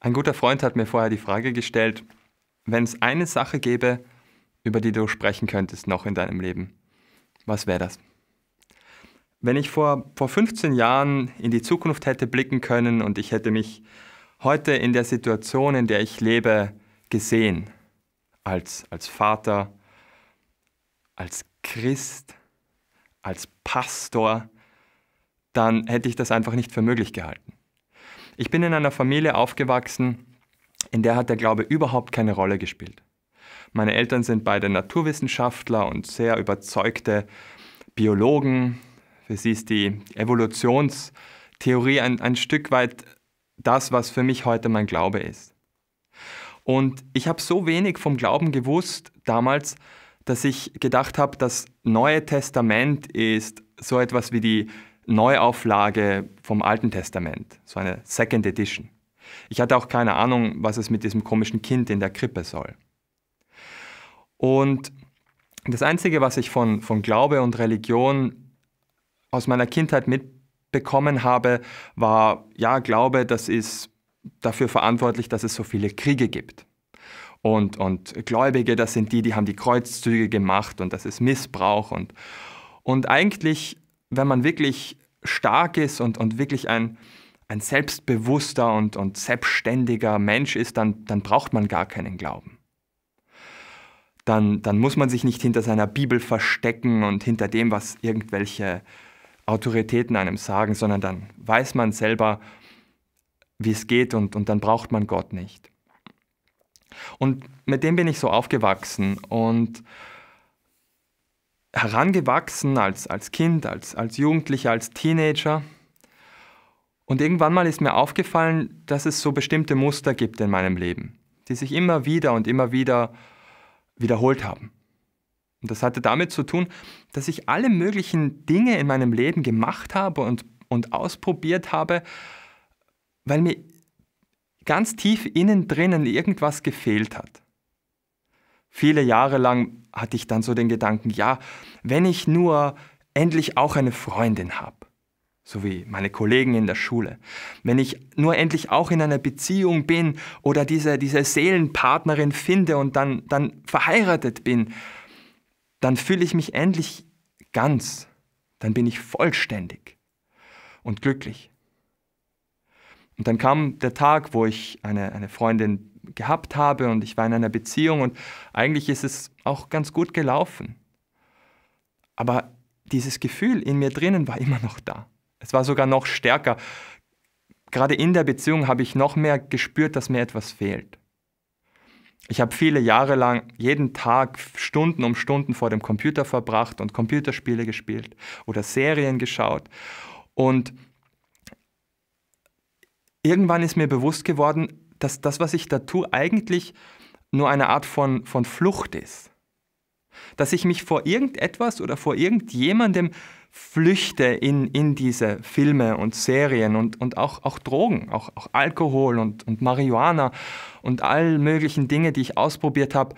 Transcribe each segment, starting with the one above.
Ein guter Freund hat mir vorher die Frage gestellt, wenn es eine Sache gäbe, über die du sprechen könntest noch in deinem Leben, was wäre das? Wenn ich vor 15 Jahren in die Zukunft hätte blicken können und ich hätte mich heute in der Situation, in der ich lebe, gesehen, als Vater, als Christ, als Pastor, dann hätte ich das einfach nicht für möglich gehalten. Ich bin in einer Familie aufgewachsen, in der hat der Glaube überhaupt keine Rolle gespielt. Meine Eltern sind beide Naturwissenschaftler und sehr überzeugte Biologen. Für sie ist die Evolutionstheorie ein Stück weit das, was für mich heute mein Glaube ist. Und ich habe so wenig vom Glauben gewusst damals, dass ich gedacht habe, das Neue Testament ist so etwas wie die Neuauflage vom Alten Testament, so eine Second Edition. Ich hatte auch keine Ahnung, was es mit diesem komischen Kind in der Krippe soll. Und das Einzige, was ich von Glaube und Religion aus meiner Kindheit mitbekommen habe, war, ja, Glaube, das ist dafür verantwortlich, dass es so viele Kriege gibt. Und Gläubige, das sind die haben die Kreuzzüge gemacht und das ist Missbrauch. Und eigentlich, wenn man wirklich stark ist und wirklich ein selbstbewusster und selbstständiger Mensch ist, dann braucht man gar keinen Glauben. Dann muss man sich nicht hinter seiner Bibel verstecken und hinter dem, was irgendwelche Autoritäten einem sagen, sondern dann weiß man selber, wie es geht und dann braucht man Gott nicht. Und mit dem bin ich so aufgewachsen und herangewachsen als Kind, als Jugendlicher, als Teenager. Und irgendwann mal ist mir aufgefallen, dass es so bestimmte Muster gibt in meinem Leben, die sich immer wieder und immer wieder wiederholt haben. Und das hatte damit zu tun, dass ich alle möglichen Dinge in meinem Leben gemacht habe und ausprobiert habe, weil mir ganz tief innen drinnen irgendwas gefehlt hat. Viele Jahre lang hatte ich dann so den Gedanken, ja, wenn ich nur endlich auch eine Freundin habe, so wie meine Kollegen in der Schule, wenn ich nur endlich auch in einer Beziehung bin oder diese Seelenpartnerin finde und dann verheiratet bin, dann fühle ich mich endlich ganz, dann bin ich vollständig und glücklich. Und dann kam der Tag, wo ich eine Freundin gehabt habe und ich war in einer Beziehung und eigentlich ist es auch ganz gut gelaufen. Aber dieses Gefühl in mir drinnen war immer noch da. Es war sogar noch stärker. Gerade in der Beziehung habe ich noch mehr gespürt, dass mir etwas fehlt. Ich habe viele Jahre lang jeden Tag Stunden um Stunden vor dem Computer verbracht und Computerspiele gespielt oder Serien geschaut. Und irgendwann ist mir bewusst geworden, dass das, was ich da tue, eigentlich nur eine Art von Flucht ist. Dass ich mich vor irgendetwas oder vor irgendjemandem flüchte in diese Filme und Serien und auch Drogen, auch Alkohol und Marihuana und all möglichen Dinge, die ich ausprobiert habe,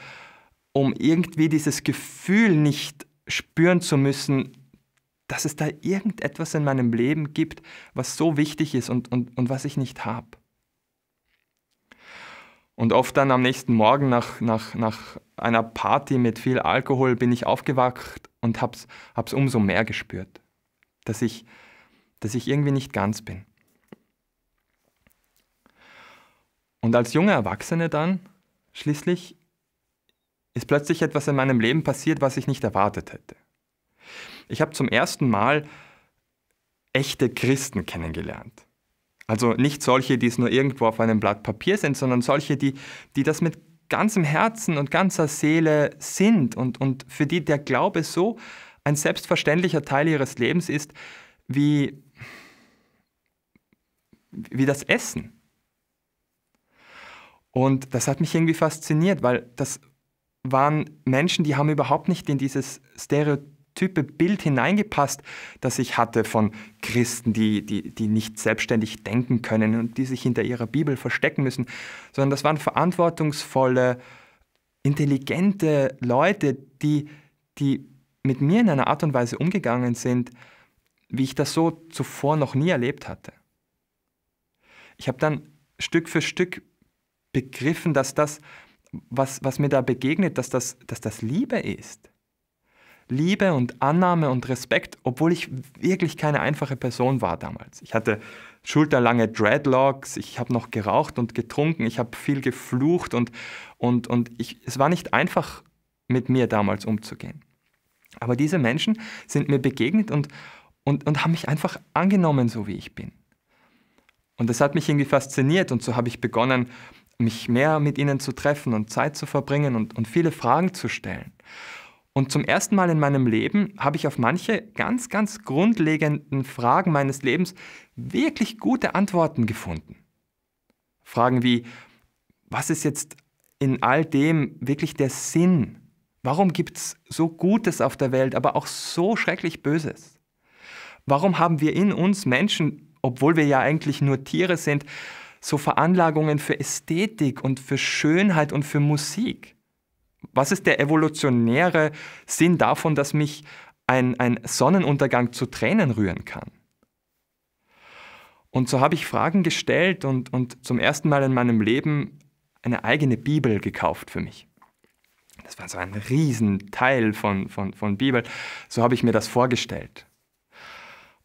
um irgendwie dieses Gefühl nicht spüren zu müssen, dass es da irgendetwas in meinem Leben gibt, was so wichtig ist und was ich nicht habe. Und oft dann am nächsten Morgen nach einer Party mit viel Alkohol bin ich aufgewacht und hab's umso mehr gespürt, dass ich irgendwie nicht ganz bin. Und als junger Erwachsene dann, schließlich, ist plötzlich etwas in meinem Leben passiert, was ich nicht erwartet hätte. Ich habe zum ersten Mal echte Christen kennengelernt. Also nicht solche, die es nur irgendwo auf einem Blatt Papier sind, sondern solche, die das mit ganzem Herzen und ganzer Seele sind und für die der Glaube so ein selbstverständlicher Teil ihres Lebens ist, wie das Essen. Und das hat mich irgendwie fasziniert, weil das waren Menschen, die haben überhaupt nicht in dieses Stereotype Bild hineingepasst, das ich hatte von Christen, die nicht selbstständig denken können und die sich hinter ihrer Bibel verstecken müssen, sondern das waren verantwortungsvolle, intelligente Leute, die mit mir in einer Art und Weise umgegangen sind, wie ich das so zuvor noch nie erlebt hatte. Ich habe dann Stück für Stück begriffen, dass das, was mir da begegnet, dass das Liebe ist. Liebe und Annahme und Respekt, obwohl ich wirklich keine einfache Person war damals. Ich hatte schulterlange Dreadlocks, ich habe noch geraucht und getrunken, ich habe viel geflucht und es war nicht einfach, mit mir damals umzugehen. Aber diese Menschen sind mir begegnet und haben mich einfach angenommen, so wie ich bin. Und das hat mich irgendwie fasziniert und so habe ich begonnen, mich mehr mit ihnen zu treffen und Zeit zu verbringen und viele Fragen zu stellen. Und zum ersten Mal in meinem Leben habe ich auf manche ganz, ganz grundlegenden Fragen meines Lebens wirklich gute Antworten gefunden. Fragen wie, was ist jetzt in all dem wirklich der Sinn? Warum gibt es so Gutes auf der Welt, aber auch so schrecklich Böses? Warum haben wir in uns Menschen, obwohl wir ja eigentlich nur Tiere sind, so Veranlagungen für Ästhetik und für Schönheit und für Musik? Was ist der evolutionäre Sinn davon, dass mich ein Sonnenuntergang zu Tränen rühren kann? Und so habe ich Fragen gestellt und zum ersten Mal in meinem Leben eine eigene Bibel gekauft für mich. Das war so ein Riesenteil von Bibel. So habe ich mir das vorgestellt.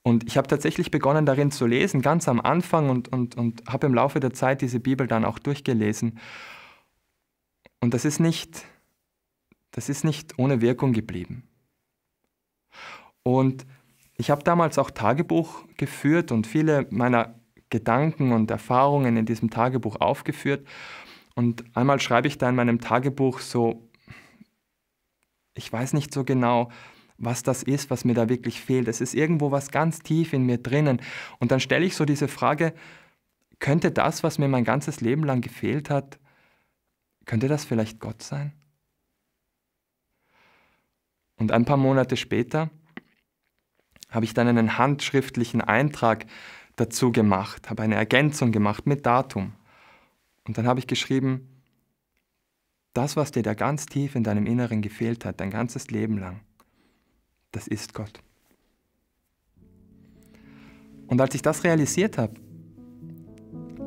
Und ich habe tatsächlich begonnen, darin zu lesen, ganz am Anfang und habe im Laufe der Zeit diese Bibel dann auch durchgelesen. Und das ist nicht ohne Wirkung geblieben. Und ich habe damals auch Tagebuch geführt und viele meiner Gedanken und Erfahrungen in diesem Tagebuch aufgeführt. Und einmal schreibe ich da in meinem Tagebuch so, ich weiß nicht so genau, was das ist, was mir da wirklich fehlt. Es ist irgendwo was ganz tief in mir drinnen. Und dann stelle ich so diese Frage, könnte das, was mir mein ganzes Leben lang gefehlt hat, könnte das vielleicht Gott sein? Und ein paar Monate später habe ich dann einen handschriftlichen Eintrag dazu gemacht, habe eine Ergänzung gemacht mit Datum. Und dann habe ich geschrieben, das, was dir da ganz tief in deinem Inneren gefehlt hat, dein ganzes Leben lang, das ist Gott. Und als ich das realisiert habe,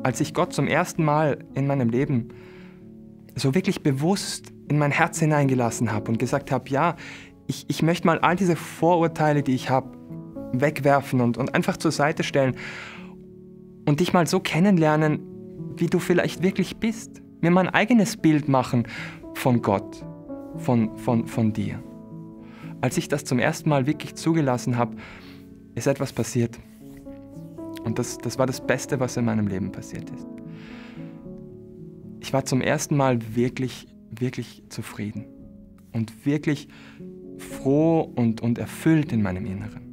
als ich Gott zum ersten Mal in meinem Leben so wirklich bewusst in mein Herz hineingelassen habe und gesagt habe, ja, ich möchte mal all diese Vorurteile, die ich habe, wegwerfen und einfach zur Seite stellen und dich mal so kennenlernen, wie du vielleicht wirklich bist. Mir mein eigenes Bild machen von Gott, von dir. Als ich das zum ersten Mal wirklich zugelassen habe, ist etwas passiert. Und das war das Beste, was in meinem Leben passiert ist. Ich war zum ersten Mal wirklich, wirklich zufrieden und wirklich froh und erfüllt in meinem Inneren.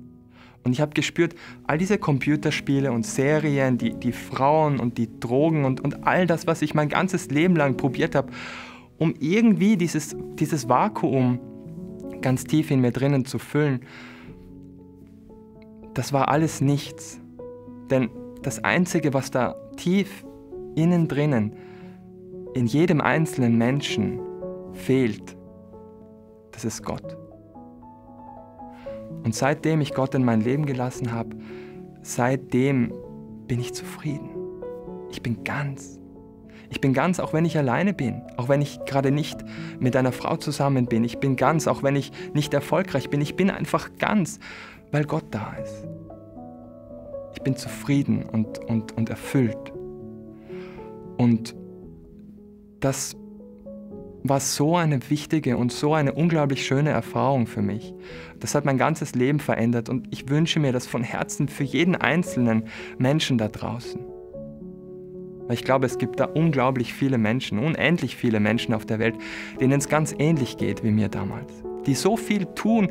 Und ich habe gespürt, all diese Computerspiele und Serien, die Frauen und die Drogen und all das, was ich mein ganzes Leben lang probiert habe, um irgendwie dieses Vakuum ganz tief in mir drinnen zu füllen, das war alles nichts. Denn das Einzige, was da tief innen drinnen in jedem einzelnen Menschen fehlt, das ist Gott. Und seitdem ich Gott in mein Leben gelassen habe, seitdem bin ich zufrieden. Ich bin ganz. Ich bin ganz, auch wenn ich alleine bin, auch wenn ich gerade nicht mit einer Frau zusammen bin. Ich bin ganz, auch wenn ich nicht erfolgreich bin. Ich bin einfach ganz, weil Gott da ist. Ich bin zufrieden und erfüllt. Und das war so eine wichtige und so eine unglaublich schöne Erfahrung für mich. Das hat mein ganzes Leben verändert und ich wünsche mir das von Herzen für jeden einzelnen Menschen da draußen. Weil ich glaube, es gibt da unglaublich viele Menschen, unendlich viele Menschen auf der Welt, denen es ganz ähnlich geht wie mir damals. Die so viel tun,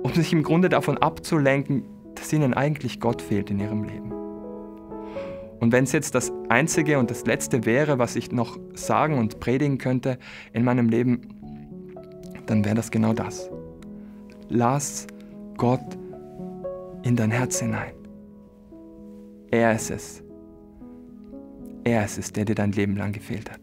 um sich im Grunde davon abzulenken, dass ihnen eigentlich Gott fehlt in ihrem Leben. Und wenn es jetzt das Einzige und das Letzte wäre, was ich noch sagen und predigen könnte in meinem Leben, dann wäre das genau das. Lass Gott in dein Herz hinein. Er ist es. Er ist es, der dir dein Leben lang gefehlt hat.